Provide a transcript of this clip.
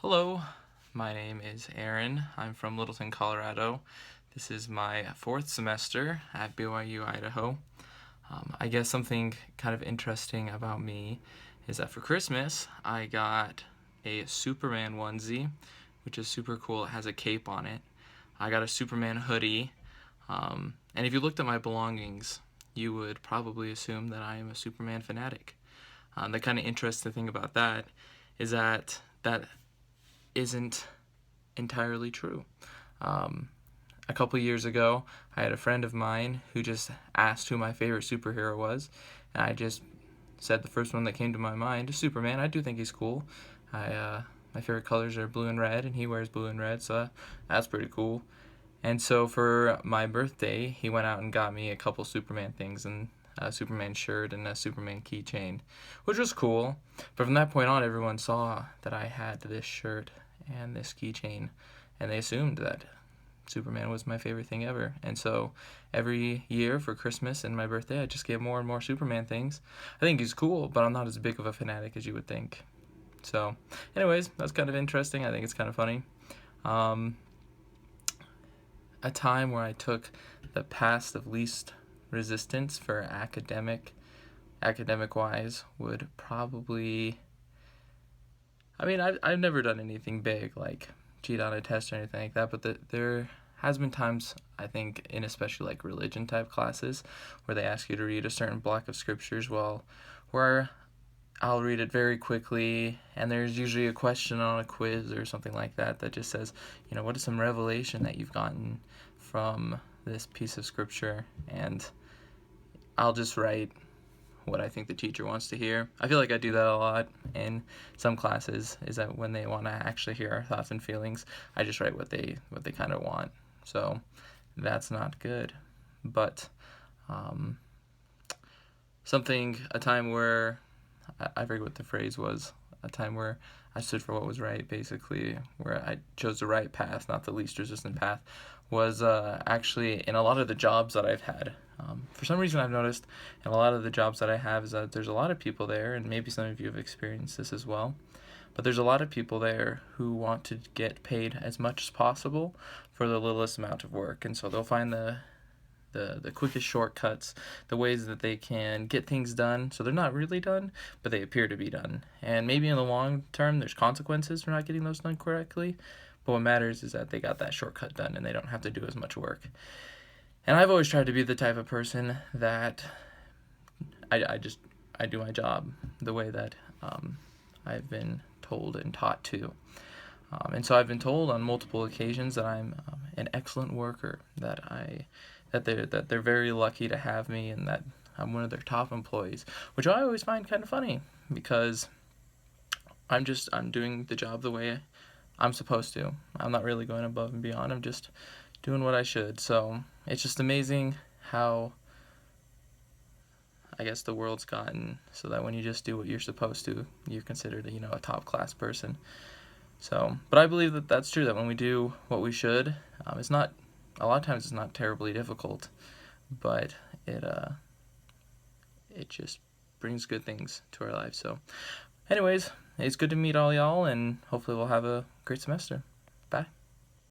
Hello, my name is Aaron. I'm from Littleton, Colorado. This is my fourth semester at BYU, Idaho. I guess something kind of interesting about me is that for Christmas, I got a Superman onesie, which is super cool. It has a cape on it. I got a Superman hoodie. And if you looked at my belongings, you would probably assume that I am a Superman fanatic. The kind of interesting thing about that is that isn't entirely true. Um, a couple years ago, I had a friend of mine who just asked who my favorite superhero was, and I just said the first one that came to my mind, Superman. I do think he's cool. My favorite colors are blue and red, and he wears blue and red, so that's pretty cool. And so for my birthday, he went out and got me a couple Superman things and a Superman shirt and a Superman keychain, which was cool. But from that point on, everyone saw that I had this shirt and this keychain, and they assumed that Superman was my favorite thing ever. And so every year for Christmas and my birthday, I just get more and more Superman things. I think he's cool, but I'm not as big of a fanatic as you would think. So, anyways, that's kind of interesting. I think it's kind of funny. Um, a time where I took the path of least resistance for academic wise would probably, I've never done anything big like cheat on a test or anything like that, but there has been times, I think, in especially like religion type classes where they ask you to read a certain block of scriptures, where I'll read it very quickly, and there's usually a question on a quiz or something like that that just says, what is some revelation that you've gotten from this piece of scripture? And I'll just write what I think the teacher wants to hear. I feel like I do that a lot in some classes, is that when they want to actually hear our thoughts and feelings, I just write what they kind of want. So that's not good. But um, a time where I forget what the phrase was, a time where I stood for what was right, basically, where I chose the right path, not the least resistant path, was actually in a lot of the jobs that I've had. For some reason, I've noticed in a lot of the jobs that I have is that there's a lot of people there, and maybe some of you have experienced this as well, but there's a lot of people there who want to get paid as much as possible for the littlest amount of work, and so they'll find the quickest shortcuts, the ways that they can get things done so they're not really done, but they appear to be done. And maybe in the long term, there's consequences for not getting those done correctly, but what matters is that they got that shortcut done and they don't have to do as much work. And I've always tried to be the type of person that I do my job the way that I've been told and taught to. And so I've been told on multiple occasions that I'm an excellent worker, that they're very lucky to have me, and that I'm one of their top employees, which I always find kind of funny because I'm doing the job the way I'm supposed to. I'm not really going above and beyond. I'm just doing what I should. So it's just amazing how, I guess, the world's gotten so that when you just do what you're supposed to, you're considered a top class person. So, but I believe that that's true, that when we do what we should, it's not, a lot of times it's not terribly difficult, but it just brings good things to our lives. So anyways, it's good to meet all y'all, and hopefully we'll have a great semester.